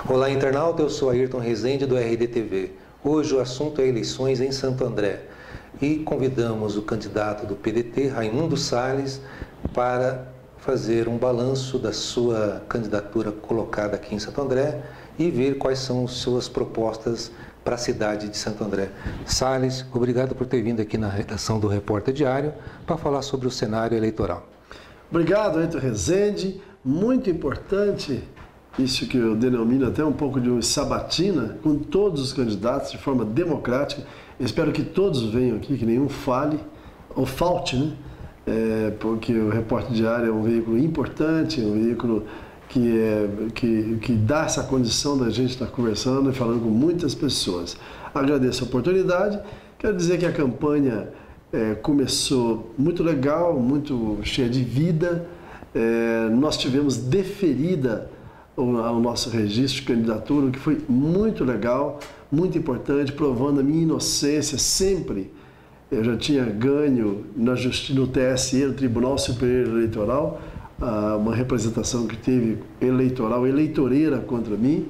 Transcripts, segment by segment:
Olá, internauta, eu sou Ayrton Rezende do RDTV. Hoje o assunto é eleições em Santo André e convidamos o candidato do PDT, Raimundo Salles, para fazer um balanço da sua candidatura colocada aqui em Santo André e ver quais são as suas propostas para a cidade de Santo André. Salles, obrigado por ter vindo aqui na redação do Repórter Diário para falar sobre o cenário eleitoral. Obrigado, Ayrton Rezende. Muito importante isso que eu denomino até um pouco de uma sabatina com todos os candidatos de forma democrática. Eu espero que todos venham aqui, que nenhum fale ou falte, né? Porque o Repórter Diário é um veículo importante, é um veículo que dá essa condição da gente estar conversando e falando com muitas pessoas. Agradeço a oportunidade. Quero dizer que a campanha começou muito legal, muito cheia de vida. Nós tivemos deferida ao nosso registro de candidatura, o que foi muito legal, muito importante, provando a minha inocência sempre. Eu já tinha ganho no TSE, no Tribunal Superior Eleitoral, uma representação que teve eleitoreira contra mim,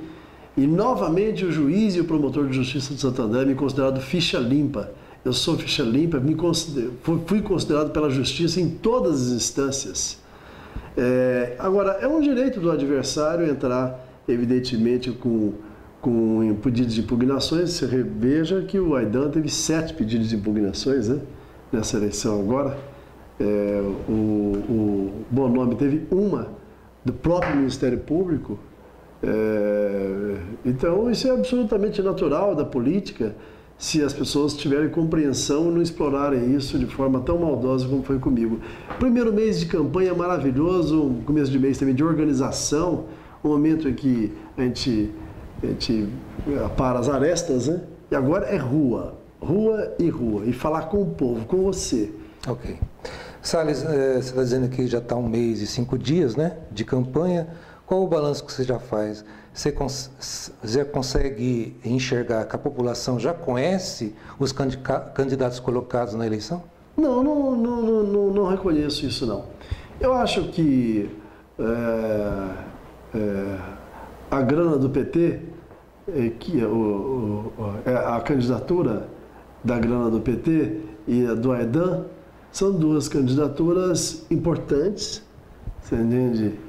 e novamente o juiz e o promotor de justiça de Santo André me consideraram ficha limpa. Eu sou ficha limpa, fui considerado pela justiça em todas as instâncias. Agora, é um direito do adversário entrar, evidentemente, com pedidos de impugnações. Você veja que o Aidan teve 7 pedidos de impugnações, né, nessa eleição agora. O Bonomi teve uma do próprio Ministério Público. Então, isso é absolutamente natural da política, se as pessoas tiverem compreensão e não explorarem isso de forma tão maldosa como foi comigo. Primeiro mês de campanha maravilhoso, um começo de mês também de organização, um momento em que a gente para as arestas, né? E agora é rua, e falar com o povo, com você. Ok. Salles, você está dizendo que já está 1 mês e 5 dias, né, de campanha. Qual o balanço que você já faz? Você já consegue enxergar que a população já conhece os candidatos colocados na eleição? Não reconheço isso, não. Eu acho que a grana do PT, a candidatura da grana do PT e a do Aidan, são 2 candidaturas importantes, você entende?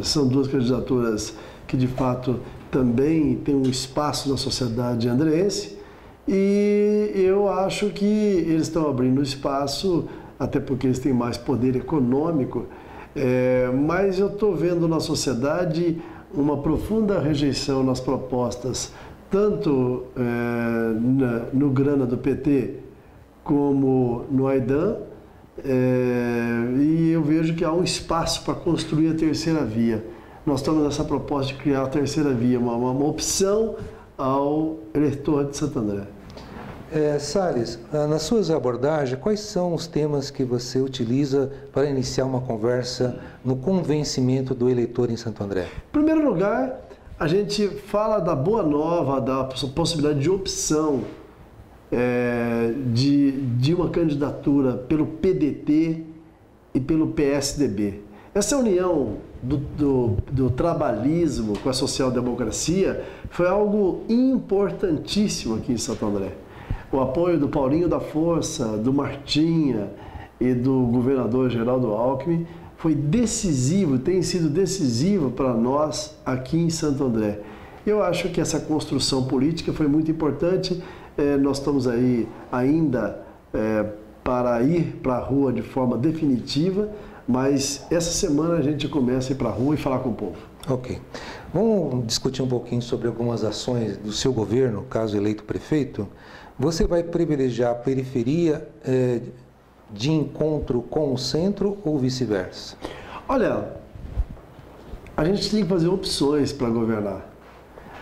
São 2 candidaturas que de fato também têm um espaço na sociedade andreense, e eu acho que eles estão abrindo espaço, até porque eles têm mais poder econômico, mas eu estou vendo na sociedade uma profunda rejeição nas propostas, tanto no grana do PT como no Aidan. E eu vejo que há um espaço para construir a terceira via. Nós estamos nessa proposta de criar a terceira via, uma opção ao eleitor de Santo André. Salles, nas suas abordagens, quais são os temas que você utiliza para iniciar uma conversa no convencimento do eleitor em Santo André? Em primeiro lugar, a gente fala da boa nova, da possibilidade de opção de uma candidatura pelo PDT e pelo PSDB. Essa união do trabalhismo com a social-democracia foi algo importantíssimo aqui em Santo André. O apoio do Paulinho da Força, do Martinha e do governador Geraldo Alckmin foi decisivo, tem sido decisivo para nós aqui em Santo André. Eu acho que essa construção política foi muito importante. Nós estamos aí ainda para ir para a rua de forma definitiva, mas essa semana a gente começa a ir para a rua e falar com o povo. Ok. Vamos discutir um pouquinho sobre algumas ações do seu governo, caso eleito prefeito. Você vai privilegiar a periferia de encontro com o centro ou vice-versa? Olha, a gente tem que fazer opções para governar.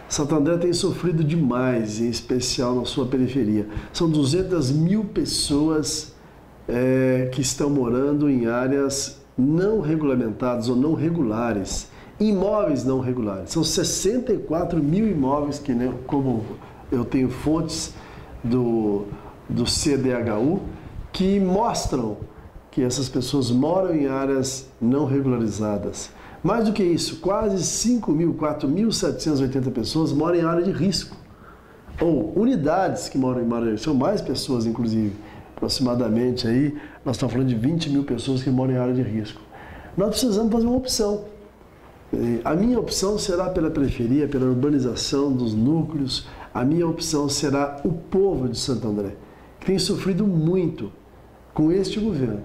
Santo André tem sofrido demais, em especial na sua periferia. São 200 mil pessoas que estão morando em áreas não regulamentadas ou não regulares, imóveis não regulares. São 64 mil imóveis que, como eu tenho fontes do CDHU, que mostram que essas pessoas moram em áreas não regularizadas. Mais do que isso, quase 4.780 pessoas moram em área de risco. Ou unidades que moram em área de risco, são mais pessoas, inclusive. Aproximadamente aí, nós estamos falando de 20 mil pessoas que moram em área de risco. Nós precisamos fazer uma opção. A minha opção será pela periferia, pela urbanização dos núcleos. A minha opção será o povo de Santo André, que tem sofrido muito com este governo.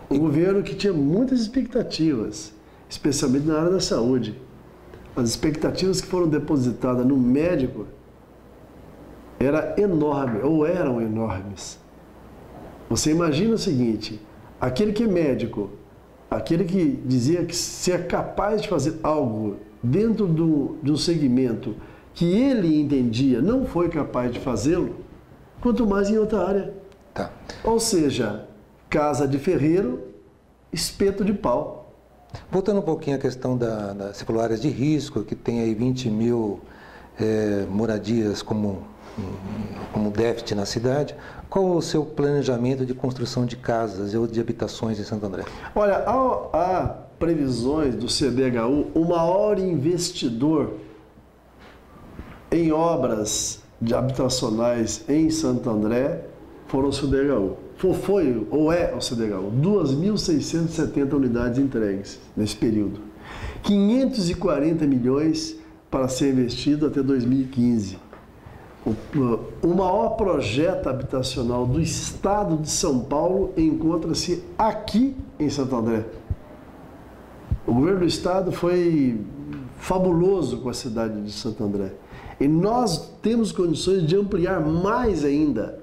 Um governo que tinha muitas expectativas, especialmente na área da saúde. As expectativas que foram depositadas no médico eram enormes. Você imagina o seguinte, aquele que é médico, aquele que dizia que se é capaz de fazer algo dentro de um segmento que ele entendia, não foi capaz de fazê-lo, quanto mais em outra área. Tá. Ou seja, casa de ferreiro, espeto de pau. Voltando um pouquinho à questão você falou áreas de risco, que tem aí 20 mil moradias como déficit na cidade. Qual o seu planejamento de construção de casas ou de habitações em Santo André? Olha, há previsões do CDHU, o maior investidor em obras habitacionais em Santo André foram o CDHU. Foi ou é o CDHU. 2.670 unidades entregues nesse período. 540 milhões para ser investido até 2015. O maior projeto habitacional do estado de São Paulo encontra-se aqui em Santo André. O governo do estado foi fabuloso com a cidade de Santo André. E nós temos condições de ampliar mais ainda,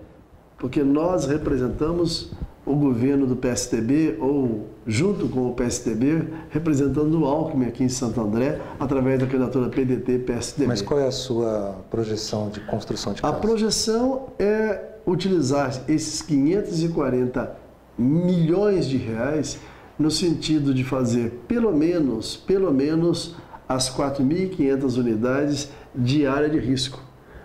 porque nós representamos o governo do PSDB, ou junto com o PSDB, representando o Alckmin aqui em Santo André, através da candidatura PDT-PSDB. Mas qual é a sua projeção de construção de casas? A projeção é utilizar esses 540 milhões de reais no sentido de fazer pelo menos as 4.500 unidades de área de risco.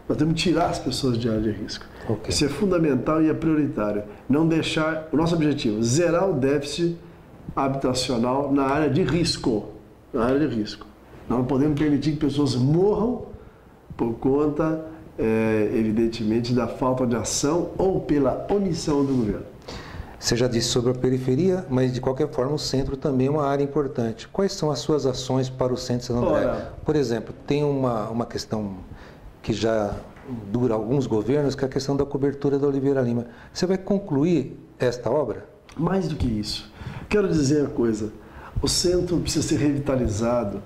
Nós temos que tirar as pessoas de área de risco. Okay. Isso é fundamental e é prioritário. Não deixar, o nosso objetivo, zerar o déficit habitacional na área de risco. Na área de risco. Nós não podemos permitir que pessoas morram por conta, evidentemente, da falta de ação ou pela omissão do governo. Você já disse sobre a periferia, mas de qualquer forma o centro também é uma área importante. Quais são as suas ações para o centro de Santo André? Por exemplo, tem uma questão que já dura alguns governos, que é a questão da cobertura da Oliveira Lima. Você vai concluir esta obra? Mais do que isso. Quero dizer uma coisa, o centro precisa ser revitalizado,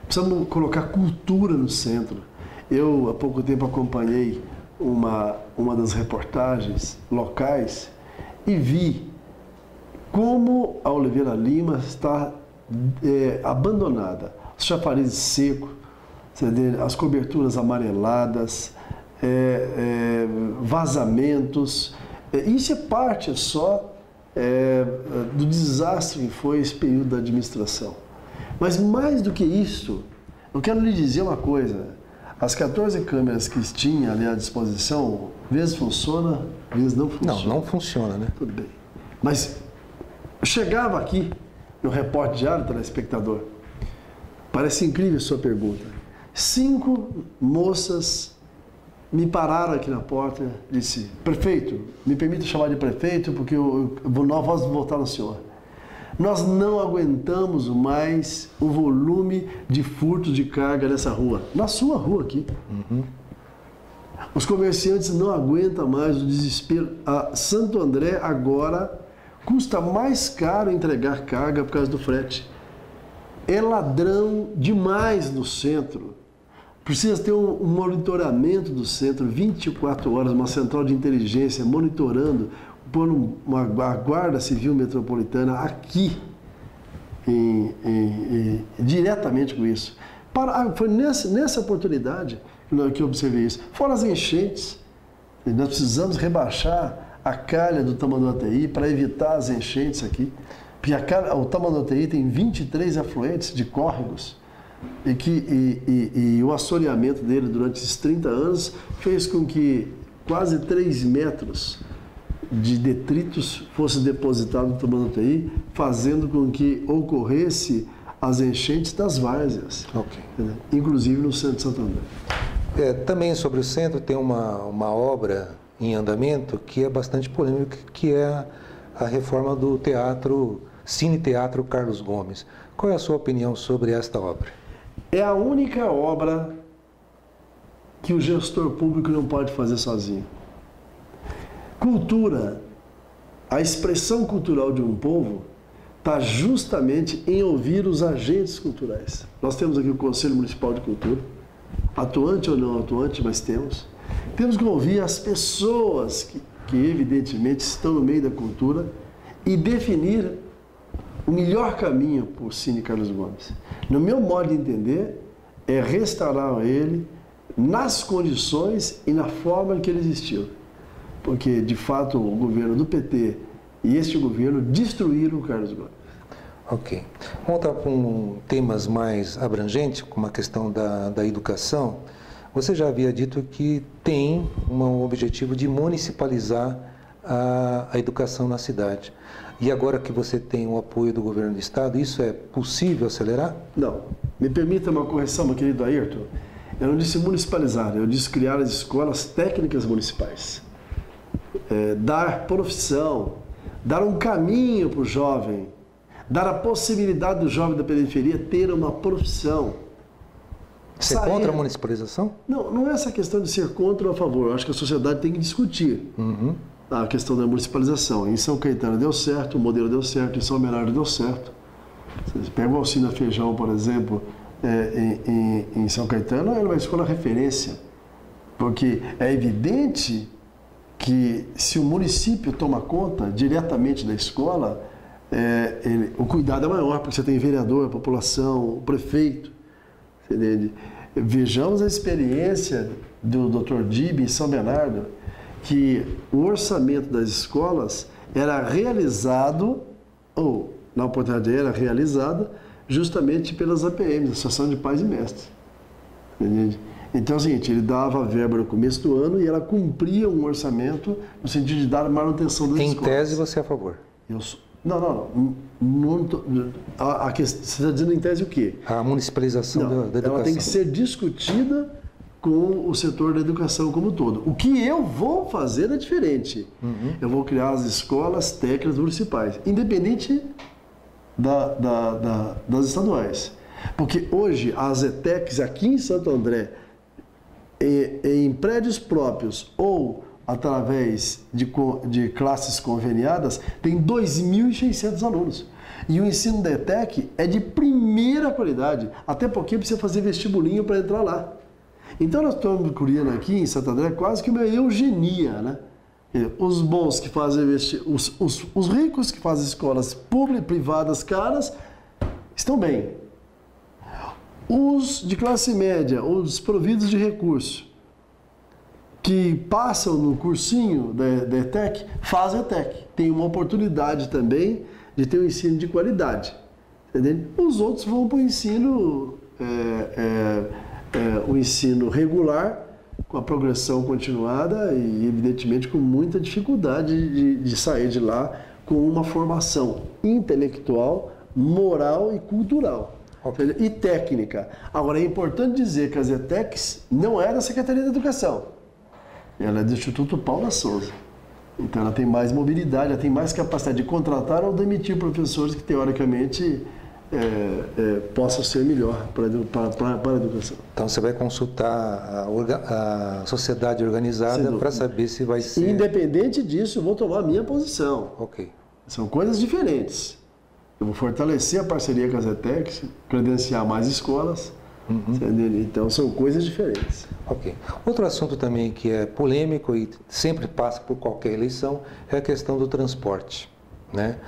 precisamos colocar cultura no centro. Eu, há pouco tempo, acompanhei uma das reportagens locais e vi como a Oliveira Lima está abandonada. Os chafarizes secos, as coberturas amareladas, vazamentos. Isso é parte só do desastre que foi esse período da administração. Mas mais do que isso, eu quero lhe dizer uma coisa. As 14 câmeras que tinha ali à disposição, vezes funciona, vezes não funciona. Não funciona, né? Tudo bem. Mas eu chegava aqui no repórter diário, telespectador, parece incrível a sua pergunta. 5 moças me pararam aqui na porta e disse: prefeito, me permita chamar de prefeito porque nós vamos votar no senhor. Nós não aguentamos mais o volume de furtos de carga nessa rua, na sua rua aqui. Uhum. Os comerciantes não aguentam mais o desespero. A Santo André agora custa mais caro entregar carga por causa do frete. É ladrão demais no centro. Precisa ter um monitoramento do centro 24 horas, uma central de inteligência monitorando, pondo uma guarda civil metropolitana aqui, diretamente com isso. Foi nessa oportunidade que eu observei isso. Fora as enchentes, nós precisamos rebaixar a calha do Tamanduateí para evitar as enchentes aqui. Porque o Tamanduateí tem 23 afluentes de córregos e o assoreamento dele durante esses 30 anos fez com que quase 3 metros de detritos fosse depositado no Tamanduateí, fazendo com que ocorresse as enchentes das várzeas, inclusive no centro de Santo André. Também sobre o centro tem uma obra em andamento que é bastante polêmica, que é a reforma do Cine Teatro Carlos Gomes. Qual é a sua opinião sobre esta obra? É a única obra que o gestor público não pode fazer sozinho. Cultura, a expressão cultural de um povo está justamente em ouvir os agentes culturais. Nós temos aqui o Conselho Municipal de Cultura, atuante ou não atuante, mas temos. Temos que ouvir as pessoas que evidentemente estão no meio da cultura e definir o melhor caminho para o Cine Carlos Gomes. No meu modo de entender, é restaurar ele nas condições e na forma que ele existiu. Porque, de fato, o governo do PT e este governo destruíram o Carlos Gomes. Ok. Vamos voltar para temas mais abrangentes, como a questão da educação. Você já havia dito que tem um objetivo de municipalizar a educação na cidade. E agora que você tem o apoio do governo do estado, isso é possível acelerar? Não. Me permita uma correção, meu querido Ayrton. Eu não disse municipalizar, eu disse criar as escolas técnicas municipais. Dar profissão, dar um caminho para o jovem, dar a possibilidade do jovem da periferia ter uma profissão. Você é contra a municipalização? Não, não é essa questão de ser contra ou a favor. Eu acho que a sociedade tem que discutir a questão da municipalização. Em São Caetano deu certo, o modelo deu certo, em São Bernardo deu certo. Você pega o Alcina Feijão, por exemplo, em São Caetano, é uma escola referência. Porque é evidente que se o município toma conta diretamente da escola, o cuidado é maior, porque você tem vereador, a população, o prefeito. Entende? Vejamos a experiência do Dr. Dib em São Bernardo, que o orçamento das escolas era realizado, ou na oportunidade era realizada, justamente pelas APMs, Associação de Pais e Mestres. Entende? Então é o seguinte, ele dava a verba no começo do ano e ela cumpria um orçamento no sentido de dar manutenção das escolas. Em tese você é a favor? Não. Você está dizendo em tese o quê? A municipalização da educação. Ela tem que ser discutida com o setor da educação como um todo. O que eu vou fazer é diferente. Eu vou criar as escolas técnicas municipais, independente das estaduais. Porque hoje as ETECs aqui em Santo André, em prédios próprios ou através de classes conveniadas, tem 2.600 alunos. E o ensino da ETEC é de primeira qualidade, até porque precisa fazer vestibulinho para entrar lá. Então nós estamos criando aqui em Santo André quase que uma eugenia, né? Os bons que fazem os ricos que fazem escolas públicas, privadas, caras, estão bem. Os de classe média, os desprovidos de recursos, que passam no cursinho da ETEC, fazem a ETEC. Tem uma oportunidade também de ter um ensino de qualidade. Entendeu? Os outros vão para o ensino, o ensino regular, com a progressão continuada e, evidentemente, com muita dificuldade de sair de lá com uma formação intelectual, moral e cultural. Okay. E técnica. Agora, é importante dizer que as ETECs não é da Secretaria da Educação. Ela é do Instituto Paula Souza. Então, ela tem mais mobilidade, ela tem mais capacidade de contratar ou demitir professores que, teoricamente, possam ser melhor para a educação. Então, você vai consultar a sociedade organizada para saber se vai ser... Independente disso, eu vou tomar a minha posição. Ok. São coisas diferentes. Eu vou fortalecer a parceria com as ETECs, credenciar mais escolas. Então, são coisas diferentes. Ok. Outro assunto também que é polêmico e sempre passa por qualquer eleição é a questão do transporte, né?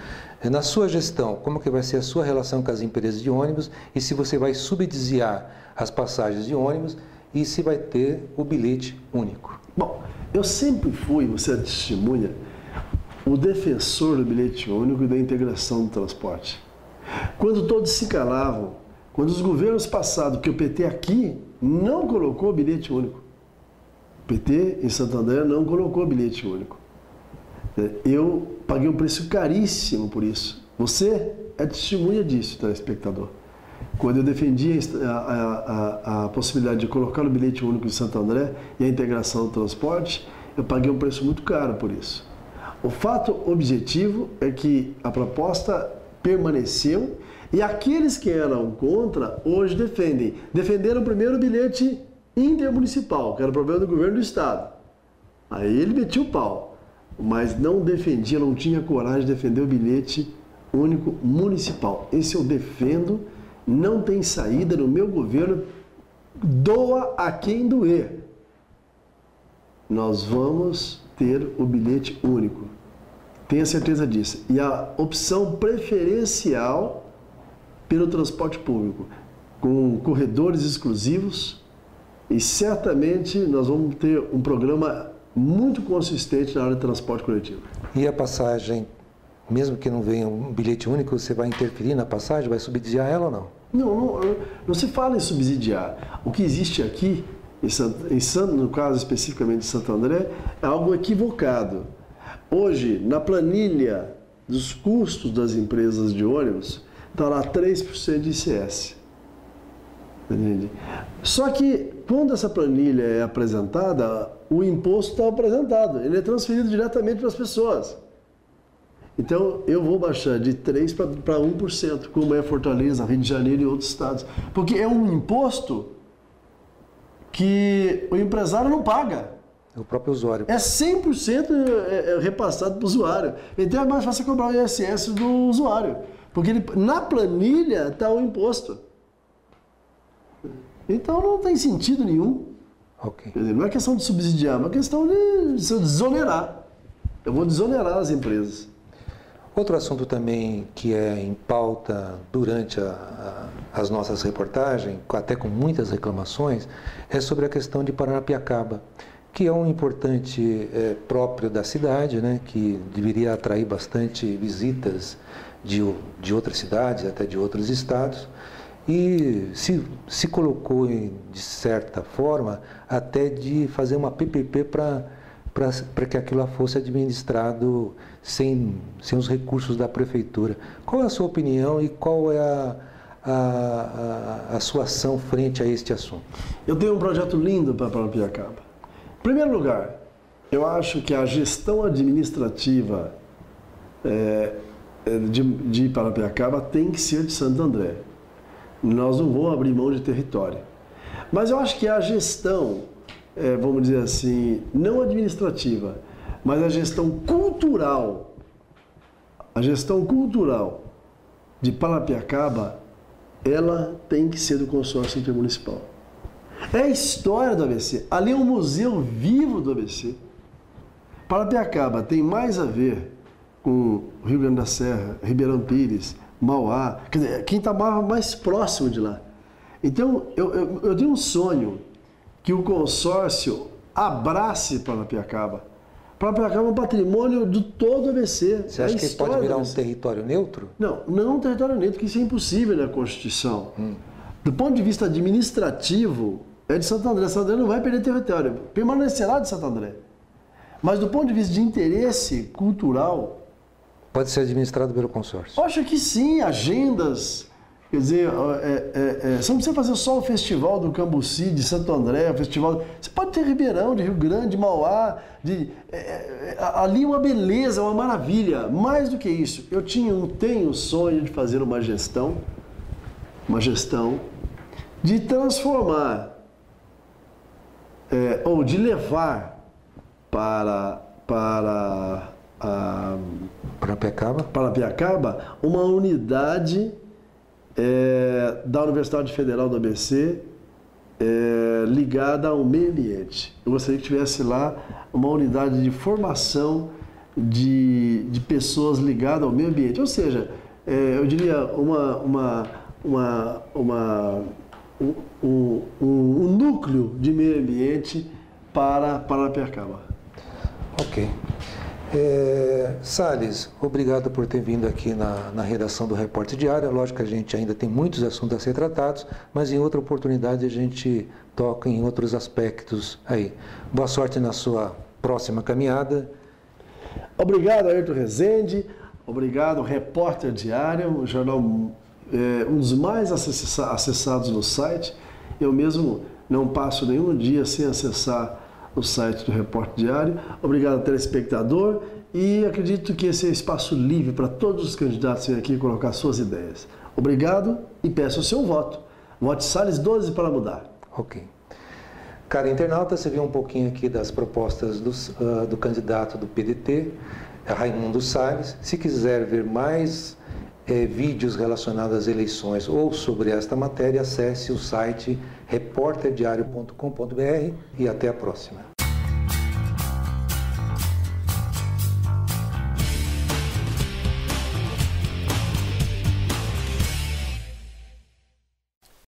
Na sua gestão, como que vai ser a sua relação com as empresas de ônibus e se você vai subsidiar as passagens de ônibus e se vai ter o bilhete único? Bom, eu sempre fui, você é testemunha, o defensor do bilhete único e da integração do transporte. Quando todos se calavam, quando os governos passados, que o PT aqui não colocou bilhete único. O PT em Santo André não colocou bilhete único. Eu paguei um preço caríssimo por isso. Você é testemunha disso, telespectador. Quando eu defendi a possibilidade de colocar no bilhete único de Santo André e a integração do transporte, eu paguei um preço muito caro por isso. O fato objetivo é que a proposta permaneceu e aqueles que eram contra hoje defendem. Defenderam primeiro o bilhete intermunicipal, que era o problema do governo do estado. Aí ele metia o pau, mas não defendia, não tinha coragem de defender o bilhete único municipal. Esse eu defendo, não tem saída no meu governo, doa a quem doer. Nós vamos ter o bilhete único, tenha certeza disso. E a opção preferencial pelo transporte público, com corredores exclusivos, e certamente nós vamos ter um programa muito consistente na área de transporte coletivo. E a passagem, mesmo que não venha um bilhete único, você vai interferir na passagem, vai subsidiar ela ou não? Não se fala em subsidiar. O que existe aqui, no caso especificamente de Santo André, é algo equivocado. Hoje, na planilha dos custos das empresas de ônibus, está lá 3% de ICS. Entende? Só que, quando essa planilha é apresentada, o imposto está apresentado, ele é transferido diretamente para as pessoas. Então, eu vou baixar de 3% para 1%, como é Fortaleza, Rio de Janeiro e outros estados. Porque é um imposto que o empresário não paga. É o próprio usuário. É 100% repassado para o usuário. Então, é mais fácil cobrar o ISS do usuário. Porque na planilha está o imposto. Então, não tem sentido nenhum. Okay. Não é questão de subsidiar, é uma questão de desonerar. Eu vou desonerar as empresas. Outro assunto também que é em pauta durante as nossas reportagens, até com muitas reclamações, é sobre a questão de Paranapiacaba, que é um importante próprio da cidade, né, que deveria atrair bastante visitas de outras cidades, até de outros estados, e se colocou, de certa forma, até de fazer uma PPP para que aquilo lá fosse administrado sem os recursos da prefeitura. Qual é a sua opinião e qual é a sua ação frente a este assunto? Eu tenho um projeto lindo para Paranapiacaba. Em primeiro lugar, eu acho que a gestão administrativa de Paranapiacaba tem que ser de Santo André. Nós não vamos abrir mão de território. Mas eu acho que a gestão, vamos dizer assim, não administrativa, mas a gestão cultural de Paranapiacaba, ela tem que ser do consórcio intermunicipal. É a história do ABC. Ali é um museu vivo do ABC. Paranapiacaba tem mais a ver com Rio Grande da Serra, Ribeirão Pires, Mauá, quer dizer, quem está mais próximo de lá. Então, eu tenho um sonho que o consórcio abrace Paranapiacaba. Paranapiacaba é um patrimônio do todo ABC. Você acha que pode virar um território neutro? Não um território neutro, porque isso é impossível na Constituição. Do ponto de vista administrativo, é de Santo André. Santo André não vai perder território, permanecerá de Santo André. Mas do ponto de vista de interesse cultural... Pode ser administrado pelo consórcio? Acho que sim, agendas. Quer dizer, você não precisa fazer só o Festival do Cambuci, de Santo André, o festival... Você pode ter Ribeirão, de Rio Grande, de Mauá, ali uma beleza, uma maravilha. Mais do que isso, eu tenho o sonho de fazer uma gestão de transformar, ou de levar para Paranapiacaba uma unidade da Universidade Federal do ABC ligada ao meio ambiente. Eu gostaria que tivesse lá uma unidade de formação de pessoas ligadas ao meio ambiente. Ou seja, eu diria um núcleo de meio ambiente para Paranapiacaba. Ok. Salles, obrigado por ter vindo aqui na redação do Repórter Diário. Lógico que a gente ainda tem muitos assuntos a ser tratados, mas em outra oportunidade a gente toca em outros aspectos aí. Boa sorte na sua próxima caminhada. Obrigado, Ayrton Rezende. Obrigado, Repórter Diário, um jornal um dos mais acessados no site. Eu mesmo não passo nenhum dia sem acessar o site do Repórter Diário. Obrigado, telespectador, e acredito que esse é espaço livre para todos os candidatos virem aqui colocar suas ideias. Obrigado e peço o seu voto. Vote Salles 12 para mudar. Ok. Cara internauta, você viu um pouquinho aqui das propostas do candidato do PDT, Raimundo Salles. Se quiser ver mais vídeos relacionados às eleições ou sobre esta matéria, acesse o site repórterdiario.com.br e até a próxima.